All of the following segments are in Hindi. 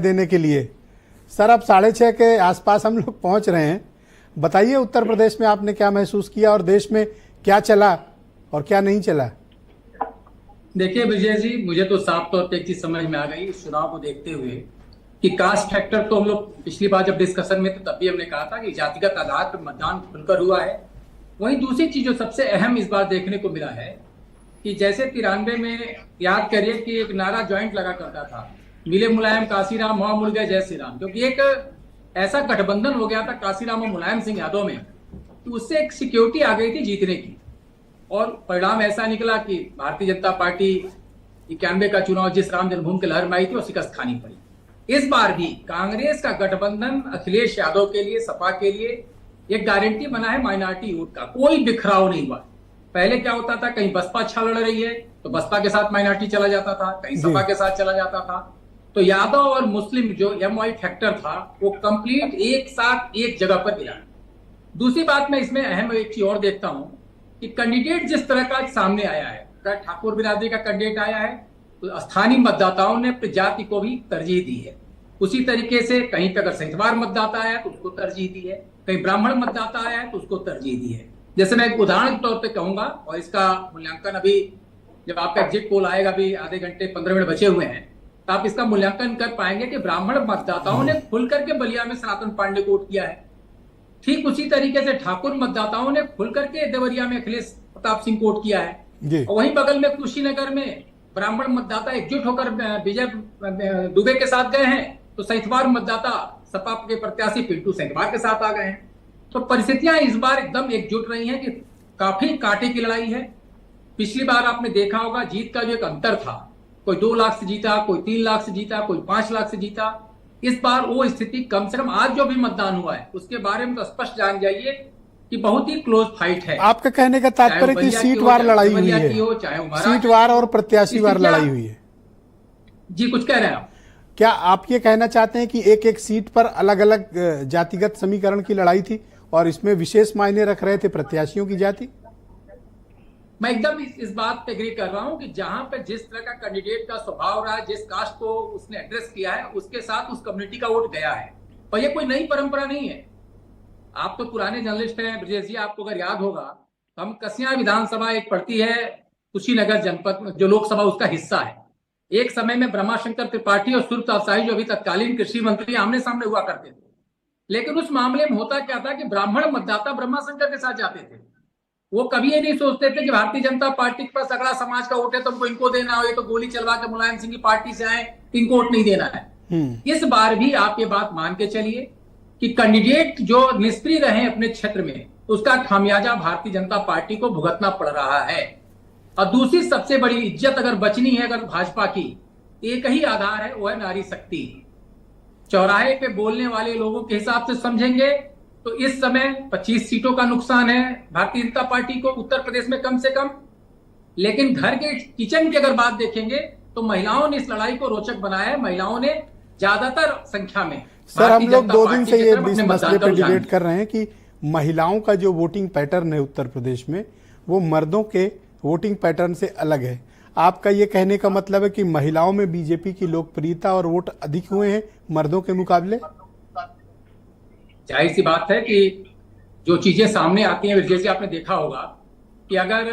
देने के लिए। सर अब 6:30 के आसपास हम लोग पहुंच रहे हैं। बताइए उत्तर प्रदेश में आपने क्या महसूस किया और देश में क्या चला और क्या नहीं चला। देखिए विजय जी, मुझे तो साफ तौर पे एक चीज समझ में आ गई इस चुनाव को देखते हुए कि कास्ट फैक्टर तो हम लोग पिछली बार जब डिस्कशन में थे तब भी हमने कहा था कि जातिगत आधार पर मतदान खुलकर हुआ है। वहीं दूसरी चीज जो सबसे अहम इस बार देखने को मिला है कि जैसे 93 में याद करिए कि एक नारा ज्वाइंट लगा करता था, मिले मुलायम काशीराम हुआ मुल गए जय श्री राम, क्योंकि एक ऐसा गठबंधन हो गया था काशीराम और मुलायम सिंह यादव में कि उससे एक सिक्योरिटी आ गई थी जीतने की। और परिणाम ऐसा निकला कि भारतीय जनता पार्टी 91 का चुनाव जिस राम जन्मभूमि की लहर में आई थी वो शिकस्त खानी पड़ी। इस बार भी कांग्रेस का गठबंधन अखिलेश यादव के लिए, सपा के लिए एक गारंटी बना है माइनॉरिटी वोट का। कोई बिखराव नहीं हुआ। पहले क्या होता था, कहीं बसपा अच्छा लड़ रही है तो बसपा के साथ माइनॉरिटी चला जाता था, कहीं सपा के साथ चला जाता था। तो यादव और मुस्लिम जो एमवाई फैक्टर था वो कंप्लीट एक साथ एक जगह पर गिरा। दूसरी बात मैं इसमें अहम एक चीज और देखता हूं कि कैंडिडेट जिस तरह का सामने आया है, ठाकुर बिरादरी का कैंडिडेट आया है तो स्थानीय मतदाताओं ने अपनी जाति को भी तरजीह दी है। उसी तरीके से कहीं पे अगर संख्यावार मतदाता आया तो उसको तरजीह दी है, कहीं ब्राह्मण मतदाता आया है तो उसको तरजीह दी है। जैसे मैं एक उदाहरण के तौर पे कहूंगा, और इसका मूल्यांकन अभी जब आपका एग्जिट पोल आएगा, अभी आधे घंटे 15 मिनट बचे हुए हैं, तो आप इसका मूल्यांकन कर पाएंगे कि ब्राह्मण मतदाताओं ने खुल करके बलिया में सनातन पांडे को वोट किया है। ठीक उसी तरीके से ठाकुर मतदाताओं ने खुल करके देवरिया में अखिलेश प्रताप सिंह को वोट किया है। और वहीं बगल में कुशीनगर में ब्राह्मण मतदाता एकजुट होकर विजय दुबे के साथ गए हैं, तो सैंथवार मतदाता सपा के प्रत्याशी पिंटू सैंथवार के साथ आ गए हैं। तो परिस्थितियां इस बार एकदम एकजुट रही हैं कि काफी कांटे की लड़ाई है। पिछली बार आपने देखा होगा जीत का जो एक अंतर था, कोई 2 लाख से जीता, कोई 3 लाख से जीता, कोई 5 लाख से जीता। इस बार वो स्थिति कम से कम आज जो भी मतदान हुआ है उसके बारे में तो स्पष्ट जान जाइए कि बहुत ही क्लोज फाइट है। आपका कहने का तात्पर्य कि सीटवार लड़ाई हुई है, सीटवार और प्रत्याशीवार लड़ाई हुई है। जी कुछ कह रहे हैं आप? क्या आप ये कहना चाहते हैं कि एक एक सीट पर अलग अलग जातिगत समीकरण की लड़ाई थी और इसमें विशेष मायने रख रहे थे प्रत्याशियों की जाति? मैं एकदम इस बात पे एग्री कर रहा हूं कि जहां पे जिस तरह का कैंडिडेट का स्वभाव रहा है, जिस कास्ट को उसने एड्रेस किया है, उसके साथ उस कम्युनिटी का वोट गया है। और ये कोई नई परंपरा नहीं है। आप तो पुराने जर्नलिस्ट हैं ब्रजेश जी, आपको अगर याद होगा तो हम कसियां विधानसभा एक पड़ती है कुशीनगर जनपद, जो लोकसभा उसका हिस्सा है। एक समय में ब्रह्माशंकर त्रिपाठी और सुरताप शाही जो अभी तत्कालीन कृषि मंत्री आमने सामने हुआ करते थे। लेकिन उस मामले में होता क्या था कि ब्राह्मण मतदाता ब्रह्माशंकर के साथ जाते थे। वो कभी ये नहीं सोचते थे कि भारतीय जनता पार्टी के पास अगला समाज का वोट है तो हमको इनको देना हो, ये तो गोली चलवा के मुलायम सिंह की पार्टी से आए, इनको वोट नहीं देना है। इस बार भी आप ये बात मान के चलिए कि कैंडिडेट जो निष्क्रिय रहे अपने क्षेत्र में, उसका खामियाजा भारतीय जनता पार्टी को भुगतना पड़ रहा है। और दूसरी सबसे बड़ी इज्जत अगर बचनी है अगर भाजपा की, एक ही आधार है, वो है नारी शक्ति। चौराहे पे बोलने वाले लोगों के हिसाब से समझेंगे तो इस समय 25 सीटों का नुकसान है भारतीय जनता पार्टी को उत्तर प्रदेश में कम से कम। लेकिन घर के किचन की अगर बात देखेंगे तो महिलाओं ने इस लड़ाई को रोचक बनाया है। महिलाओं ने ज्यादातर संख्या में, सर हम लोग 2 दिन से ये इस मसले पर डिबेट कर रहे हैं कि महिलाओं का जो वोटिंग पैटर्न है उत्तर प्रदेश में वो मर्दों के वोटिंग पैटर्न से अलग है। आपका ये कहने का मतलब है कि महिलाओं में बीजेपी की लोकप्रियता और वोट अधिक हुए हैं मर्दों के मुकाबले? जाहिर सी बात है कि जो चीजें सामने आती हैं विजय जी, आपने देखा होगा कि अगर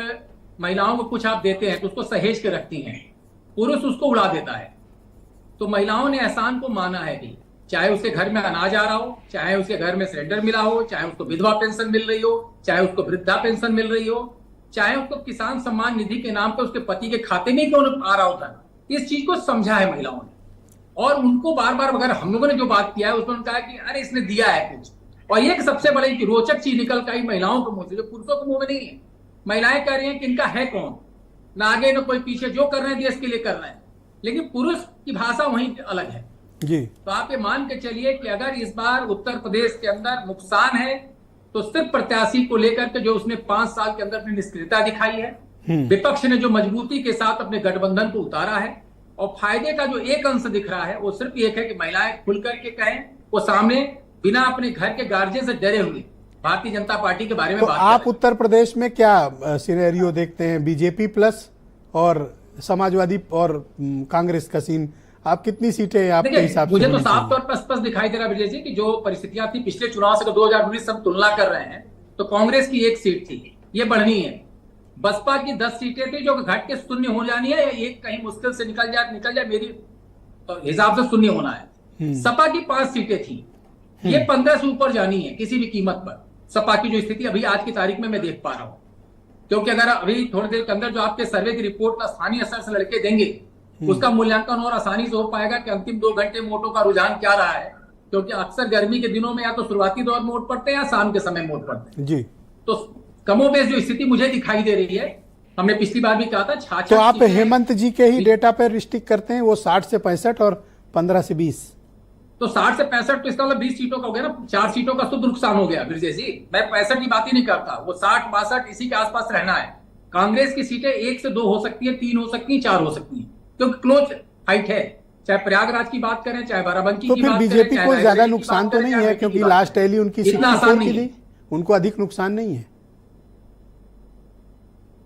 महिलाओं को कुछ आप देते हैं तो उसको सहेज के रखती हैं, पुरुष उसको उड़ा देता है। तो महिलाओं ने एहसान को माना है भी, चाहे उसके घर में अनाज आ रहा हो, चाहे उसके घर में सिलेंडर मिला हो, चाहे उसको विधवा पेंशन मिल रही हो, चाहे उसको वृद्धा पेंशन मिल रही हो, चाहे उसको किसान सम्मान निधि के नाम पर उसके पति के खाते में क्यों आ रहा होता है। इस चीज को समझा है महिलाओं ने। और उनको बार बार अगर हम लोगों ने जो बात किया है उसमें उन्होंने कहा कि अरे इसने दिया है कुछ। और ये एक सबसे बड़ी रोचक चीज निकल कर आई महिलाओं के मुंह से, जो पुरुषों के मुंह में नहीं है। महिलाएं कह रही हैं कि इनका है कौन, ना आगे ना कोई पीछे, जो कर रहे हैं देश के लिए कर रहे हैं। लेकिन पुरुष की भाषा वहीं अलग है जी। तो आप ये मान के चलिए कि अगर इस बार उत्तर प्रदेश के अंदर नुकसान है तो सिर्फ प्रत्याशी को लेकर के, जो उसने 5 साल के अंदर अपनी निष्क्रियता दिखाई है, विपक्ष ने जो मजबूती के साथ अपने गठबंधन को उतारा है। और फायदे का जो एक अंश दिख रहा है वो सिर्फ एक है कि महिलाएं खुल करके कहें, वो सामने बिना अपने घर के गार्जियन से डरे हुए भारतीय जनता पार्टी के बारे में बात आप उत्तर प्रदेश में क्या सिनेरियो देखते हैं? बीजेपी प्लस और समाजवादी और कांग्रेस का सीन आप कितनी सीटें आपके देखिए, हिसाब से मुझे तो होनी साफ चाहिए? तौर पर स्पष्ट दिखाई दे रहा है विजय जी कि जो परिस्थितियां थी पिछले चुनाव से 2019 से हम तुलना कर रहे हैं, तो कांग्रेस की 1 सीट थी, ये बढ़नी है। बसपा की 10 सीटें थी जो घट के शून्य हो जानी है, या एक कहीं मुश्किल से निकल जाए, मेरी हिसाब से शून्य होना है। सपा की 5 सीटें थी, ये 15 से ऊपर जानी है किसी भी कीमत पर। सपा की जो स्थिति अभी आज की तारीख में मैं देख पा रहा हूं, क्योंकि अगर अभी थोड़ी देर के अंदर जो आपके सर्वे की रिपोर्ट का स्थानीय स्तर से लड़के देंगे, उसका मूल्यांकन और आसानी से हो पाएगा कि अंतिम 2 घंटे में वोटों का रुझान क्या रहा है। क्योंकि अक्सर गर्मी के दिनों में या तो शुरुआती दौर में वोट पड़ते हैं या शाम के समय वोट पड़ते हैं। जी, तो कमोबेश जो स्थिति मुझे दिखाई दे रही है, हमने पिछली बार भी कहा था, तो आप हेमंत जी के ही डेटा पर रिस्ट्रिक्ट करते हैं, वो 60 से 65 और 15 से 20। तो 60 से 65 तो इसका मतलब 20 सीटों का हो गया ना, 4 सीटों का शुद्ध नुकसान हो गया विजय जी। मैं 65 की बात ही नहीं करता, वो 60 62 इसी के आसपास रहना है। कांग्रेस की सीटें 1 से 2 हो सकती है, 3 हो सकती है, 4 हो सकती है, क्योंकि क्लोज फाइट है। चाहे प्रयागराज की बात करें, चाहे बाराबंकी तो की फिर बात करें, बीजेपी चाहे को ज्यादा रायबरेली की नुकसान बात तो करें, नहीं चाहे है, अमेठी क्योंकि की बात लास्ट करें। टैली उनकी इतना आसान 64 की नहीं है। थी, उनको अधिक नुकसान नहीं है।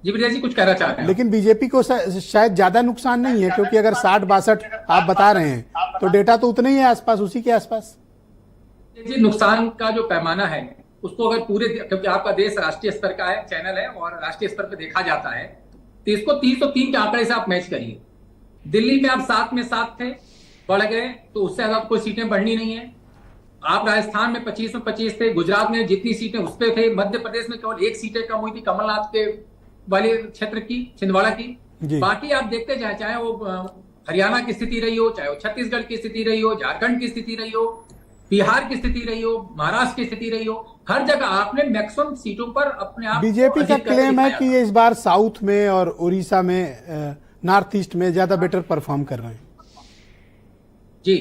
जी विजय जी कुछ कहना चाह रहे हैं? लेकिन बीजेपी को शायद ज्यादा नुकसान नहीं है, क्योंकि अगर 60-62 आप बता रहे हैं तो डेटा तो उतना ही है आसपास, उसी के आसपास। जी, नुकसान का जो पैमाना है उसको अगर पूरे, क्योंकि आपका देश राष्ट्रीय स्तर का है, चैनल है और राष्ट्रीय स्तर पर देखा जाता है, तो इसको 303 के आंकड़े से आप मैच करिए। दिल्ली में आप 7 में 7 थे, बढ़ गए, तो उससे ज्यादा कोई सीटें बढ़नी नहीं है। आप राजस्थान में 25 में 25 थे, गुजरात में जितनी सीटें उस पर थे, मध्य प्रदेश में केवल 1 सीटें कम हुई थी कमलनाथ के वाले क्षेत्र की, छिंदवाड़ा की। बाकी आप देखते जाए, चाहे वो हरियाणा की स्थिति रही हो, चाहे वो छत्तीसगढ़ की स्थिति रही हो, झारखंड की स्थिति रही हो, बिहार की स्थिति रही हो, महाराष्ट्र की स्थिति रही हो, हर जगह आपने मैक्सिमम सीटों पर अपने आप। बीजेपी का क्लेम है कि ये इस बार साउथ में और उड़ीसा में, नॉर्थ ईस्ट में ज्यादा बेटर परफॉर्म कर रहे हैं।